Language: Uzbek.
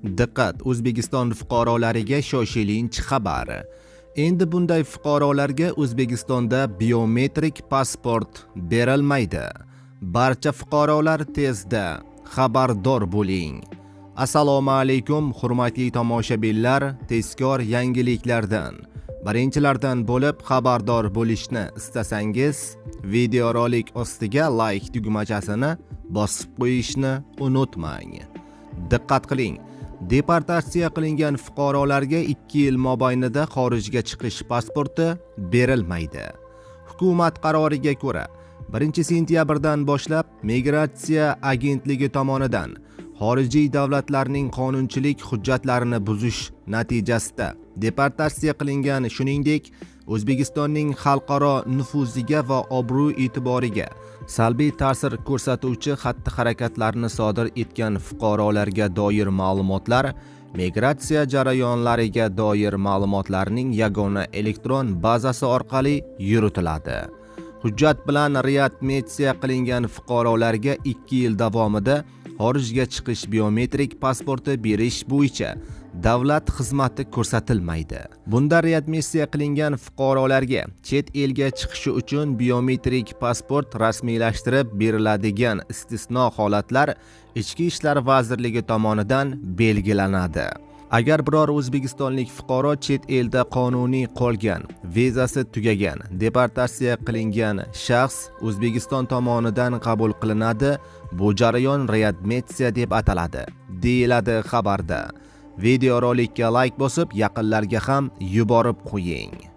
Diqqat, O'zbekiston fuqarolariga shoshilinch xabar. Endi bunday fuqarolarga O'zbekistonda biometrik pasport berilmaydi. Barcha fuqarolar tezda xabardor bo'ling. Assalomu alaykum, hurmatli tomoshabinlar, tezkor yangiliklardan birinchilardan bo'lib xabardor bo'lishni istasangiz, videorolik ostiga like tugmachasini bosib qo'yishni unutmang. Diqqat qiling. Deportatsiya qilingan fuqarolarga 2 yil mobaynida xorijga chiqish pasporti berilmaydi. Hukumat qaroriga ko'ra 1-sentyabrdan boshlab Migratsiya agentligi tomonidan xorijiy davlatlarning qonunchilik hujjatlarini buzish natijasida deportatsiya qilingan, shuningdek O'zbekistonning xalqaro nufuziga va obro'-e'tiboriga salbiy ta'sir ko'rsatuvchi xatti-harakatlarni sodir etgan fuqarolarga doir ma'lumotlar migratsiya jarayonlariga doir ma'lumotlarning yagona elektron bazasi orqali yuritiladi. Hujjat bilan readmissiya qilingan fuqarolarga 2 yil davomida xorijga chiqish biometrik pasporti berish bo'yicha davlat xizmati ko'rsatilmaydi. Bunda readmissiya qilingan fuqarolarga chet elga chiqishi uchun biometrik pasport rasmiylashtirib beriladigan istisno holatlar Ichki ishlar vazirligi tomonidan belgilanadi. Agar biror o'zbekistonlik fuqaro chet elda qonuniy qolgan, vizasi tugagan, deportatsiya qilingan shaxs O'zbekiston tomonidan qabul qilinadi. Bu jarayon readmissiya deb ataladi, deyiladi xabarda. Videorolikka like bosib, yaqinlarga ham yuborib qo'ying.